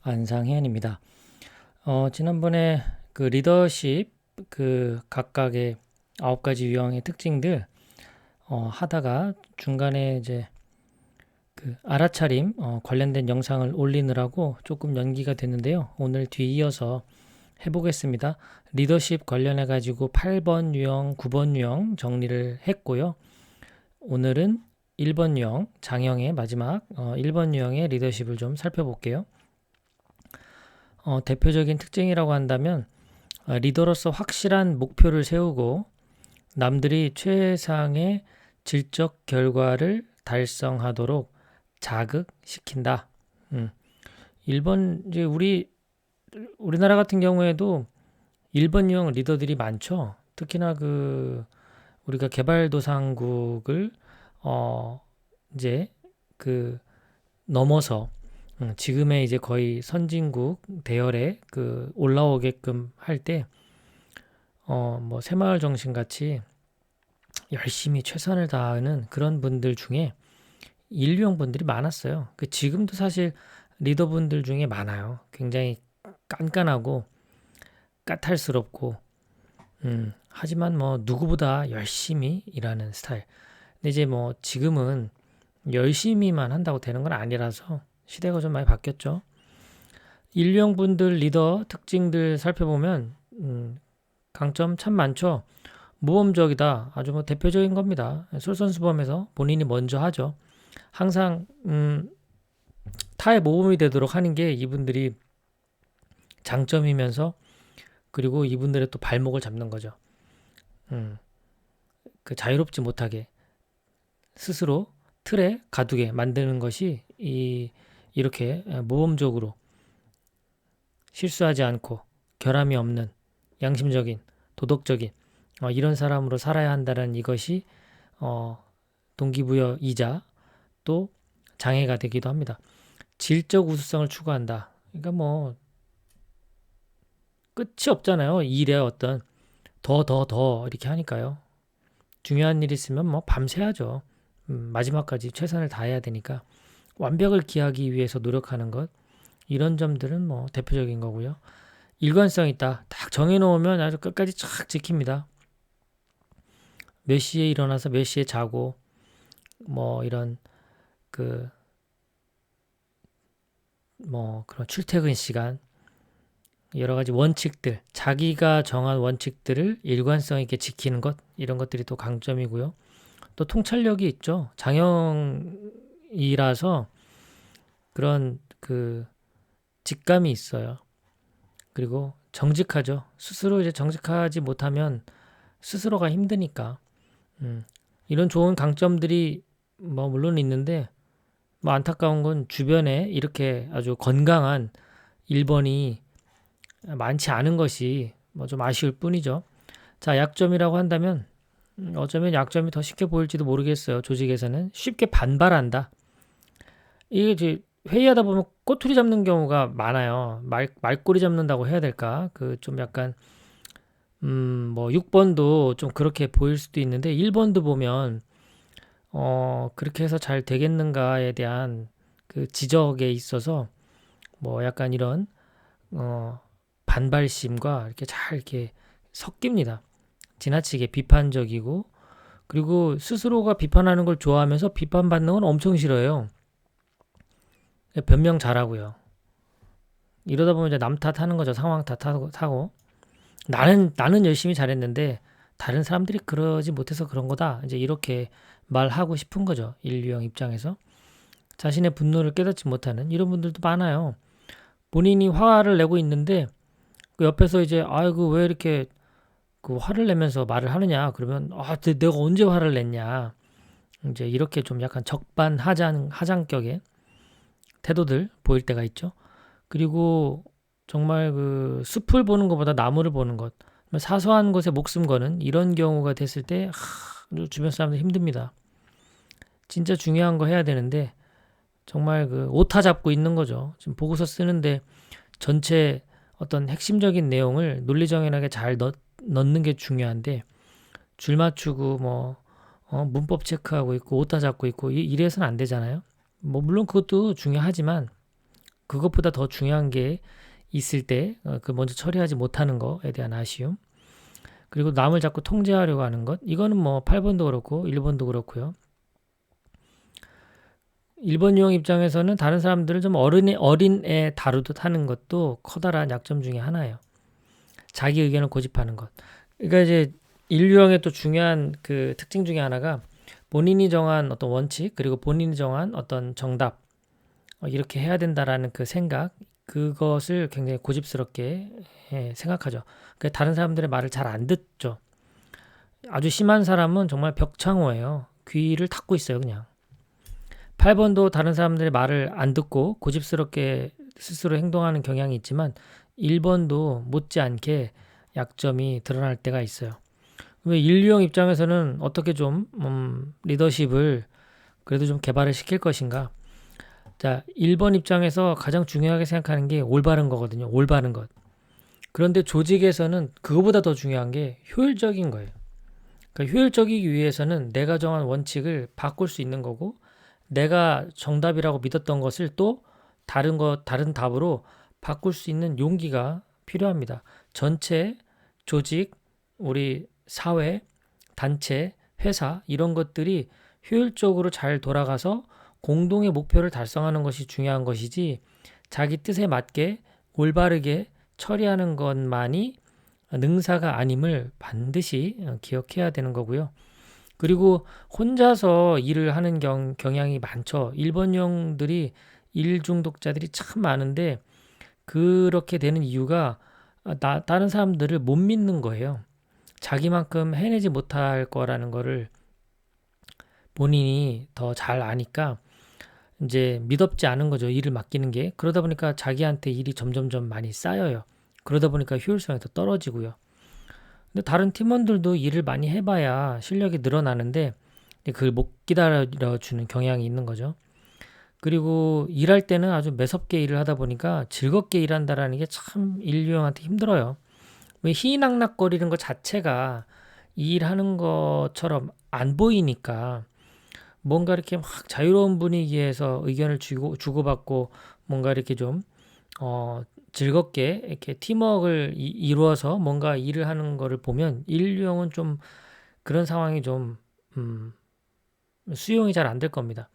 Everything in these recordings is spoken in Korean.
안상현입니다. 지난번에 그 리더십 그 각각의 9가지 유형의 특징들 하다가 중간에 이제 그 알아차림 관련된 영상을 올리느라고 조금 연기가 됐는데요. 오늘 뒤이어서 해보겠습니다. 리더십 관련해 가지고 8번 유형, 9번 유형 정리를 했고요. 오늘은 1번 유형, 장형의 마지막 1번 유형의 리더십을 좀 살펴볼게요. 대표적인 특징이라고 한다면 리더로서 확실한 목표를 세우고 남들이 최상의 질적 결과를 달성하도록 자극시킨다. 일본 이제 우리나라 같은 경우에도 일본 유형 리더들이 많죠. 특히나 그 우리가 개발도상국을 이제 그 넘어서 지금의 이제 거의 선진국 대열에 그 올라오게끔 할 때, 뭐 새마을 정신 같이 열심히 최선을 다하는 그런 분들 중에 인류형 분들이 많았어요. 그 지금도 사실 리더분들 중에 많아요. 굉장히 깐깐하고 까탈스럽고, 하지만 뭐 누구보다 열심히 일하는 스타일. 근데 이제 뭐 지금은 열심히만 한다고 되는 건 아니라서 시대가 좀 많이 바뀌었죠. 인류형 분들 리더 특징들 살펴보면 강점 참 많죠. 모범적이다. 아주 뭐 대표적인 겁니다. 솔선수범해서 본인이 먼저 하죠. 항상 타의 모범이 되도록 하는 게 이분들이 장점이면서 그리고 이분들의 또 발목을 잡는 거죠. 그 자유롭지 못하게 스스로 틀에 가두게 만드는 것이 이렇게 모범적으로 실수하지 않고 결함이 없는 양심적인 도덕적인 이런 사람으로 살아야 한다는 이것이 동기부여이자 또 장애가 되기도 합니다. 질적 우수성을 추구한다. 그러니까 뭐 끝이 없잖아요. 일의 어떤 더 이렇게 하니까요. 중요한 일 있으면 뭐 밤새야죠. 마지막까지 최선을 다해야 되니까 완벽을 기하기 위해서 노력하는 것, 이런 점들은 뭐 대표적인 거고요. 일관성 있다. 딱 정해놓으면 아주 끝까지 쫙 지킵니다. 몇 시에 일어나서 몇 시에 자고 뭐 이런 그 뭐 그런 출퇴근 시간, 여러 가지 원칙들, 자기가 정한 원칙들을 일관성 있게 지키는 것, 이런 것들이 또 강점이고요. 또 통찰력이 있죠. 장형이라서 그런 그 직감이 있어요. 그리고 정직하죠. 스스로 이제 정직하지 못하면 스스로가 힘드니까. 이런 좋은 강점들이 뭐 물론 있는데 뭐 안타까운 건 주변에 이렇게 아주 건강한 1번이 많지 않은 것이 뭐 좀 아쉬울 뿐이죠. 자, 약점이라고 한다면 어쩌면 약점이 더 쉽게 보일지도 모르겠어요. 조직에서는 쉽게 반발한다. 이게 이제 회의하다 보면 꼬투리 잡는 경우가 많아요. 말꼬리 잡는다고 해야 될까? 그 좀 약간 뭐 6번도 좀 그렇게 보일 수도 있는데 1번도 보면 그렇게 해서 잘 되겠는가에 대한 그 지적에 있어서 뭐 약간 이런 반발심과 이렇게 잘 이렇게 섞입니다. 지나치게 비판적이고, 그리고 스스로가 비판하는 걸 좋아하면서 비판받는 건 엄청 싫어해요. 변명 잘하고요. 이러다 보면 이제 남 탓하는 거죠. 상황 탓하고 나는 열심히 잘했는데 다른 사람들이 그러지 못해서 그런 거다. 이제 이렇게 말하고 싶은 거죠. 인류형 입장에서 자신의 분노를 깨닫지 못하는 이런 분들도 많아요. 본인이 화를 내고 있는데 그 옆에서 이제 아이고 왜 이렇게 그 화를 내면서 말을 하느냐, 그러면 내가 언제 화를 냈냐, 이제 이렇게 좀 약간 적반하장격의 태도들 보일 때가 있죠. 그리고 정말 그 숲을 보는 것보다 나무를 보는 것, 사소한 것에 목숨 거는 이런 경우가 됐을 때 주변 사람들 힘듭니다. 진짜 중요한 거 해야 되는데 정말 그 오타 잡고 있는 거죠. 지금 보고서 쓰는데 전체 어떤 핵심적인 내용을 논리정연하게 잘 넣는 게 중요한데 줄 맞추고 뭐 문법 체크하고 있고 오타 잡고 있고 이래서는 안 되잖아요. 뭐 물론 그것도 중요하지만 그것보다 더 중요한 게 있을 때 그 먼저 처리하지 못하는 거에 대한 아쉬움. 그리고 남을 자꾸 통제하려고 하는 것. 이거는 뭐 8번도 그렇고 1번도 그렇고요. 1번 유형 입장에서는 다른 사람들을 좀 어린애 다루듯 하는 것도 커다란 약점 중에 하나예요. 자기 의견을 고집하는 것. 그러니까 이제 1유형의 또 중요한 그 특징 중에 하나가 본인이 정한 어떤 원칙, 그리고 본인이 정한 어떤 정답, 이렇게 해야 된다라는 그 생각, 그것을 굉장히 고집스럽게 생각하죠. 그러니까 다른 사람들의 말을 잘 안 듣죠. 아주 심한 사람은 정말 벽창호예요. 귀를 닫고 있어요, 그냥. 8번도 다른 사람들의 말을 안 듣고 고집스럽게 스스로 행동하는 경향이 있지만 1번도 못지않게 약점이 드러날 때가 있어요. 왜 1유형 입장에서는 어떻게 좀 리더십을 그래도 좀 개발을 시킬 것인가? 자, 1번 입장에서 가장 중요하게 생각하는 게 올바른 거거든요. 올바른 것. 그런데 조직에서는 그거보다 더 중요한 게 효율적인 거예요. 그러니까 효율적이기 위해서는 내가 정한 원칙을 바꿀 수 있는 거고, 내가 정답이라고 믿었던 것을 또 다른 답으로 바꿀 수 있는 용기가 필요합니다. 전체 조직, 우리 사회, 단체, 회사 이런 것들이 효율적으로 잘 돌아가서 공동의 목표를 달성하는 것이 중요한 것이지, 자기 뜻에 맞게 올바르게 처리하는 것만이 능사가 아님을 반드시 기억해야 되는 거고요. 그리고 혼자서 일을 하는 경향이 많죠. 1번형들이 일 중독자들이 참 많은데, 그렇게 되는 이유가 다른 사람들을 못 믿는 거예요. 자기만큼 해내지 못할 거라는 거를 본인이 더 잘 아니까 이제 믿업지 않은 거죠. 일을 맡기는 게. 그러다 보니까 자기한테 일이 점점점 많이 쌓여요. 그러다 보니까 효율성이 더 떨어지고요. 근데 다른 팀원들도 일을 많이 해봐야 실력이 늘어나는데 그걸 못 기다려주는 경향이 있는 거죠. 그리고 일할 때는 아주 매섭게 일을 하다 보니까 즐겁게 일한다라는 게 참 인류형한테 힘들어요. 왜 희낙낙거리는 것 자체가 일하는 것처럼 안 보이니까, 뭔가 이렇게 막 자유로운 분위기에서 의견을 주고받고 뭔가 이렇게 좀 즐겁게 이렇게 팀워크를 이루어서 뭔가 일을 하는 거를 보면 인류형은 좀 그런 상황이 좀 수용이 잘 안 될 겁니다.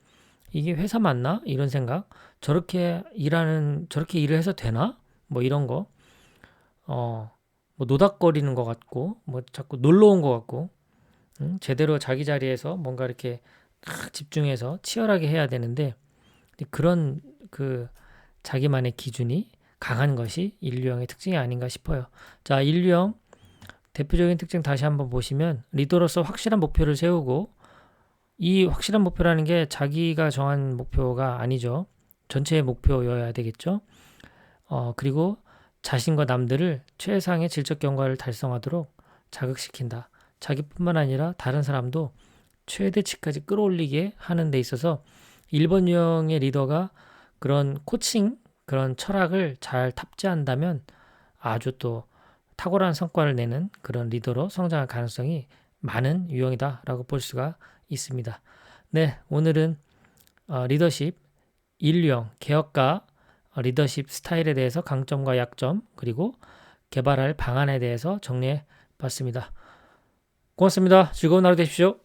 이게 회사 맞나? 이런 생각. 저렇게 일을 해서 되나? 뭐 이런 거. 뭐 노닥거리는 것 같고, 뭐 자꾸 놀러 온 것 같고, 제대로 자기 자리에서 뭔가 이렇게 집중해서 치열하게 해야 되는데, 그런 그 자기만의 기준이 강한 것이 인류형의 특징이 아닌가 싶어요. 자, 인류형 대표적인 특징 다시 한번 보시면, 리더로서 확실한 목표를 세우고, 이 확실한 목표라는 게 자기가 정한 목표가 아니죠. 전체의 목표여야 되겠죠. 그리고 자신과 남들을 최상의 질적 경과를 달성하도록 자극시킨다. 자기뿐만 아니라 다른 사람도 최대치까지 끌어올리게 하는 데 있어서 1번 유형의 리더가 그런 코칭, 그런 철학을 잘 탑재한다면 아주 또 탁월한 성과를 내는 그런 리더로 성장할 가능성이 많은 유형이다라고 볼 수가 있습니다. 네, 오늘은 리더십 1유형 개혁가 리더십 스타일에 대해서 강점과 약점, 그리고 개발할 방안에 대해서 정리해 봤습니다. 고맙습니다. 즐거운 하루 되십시오.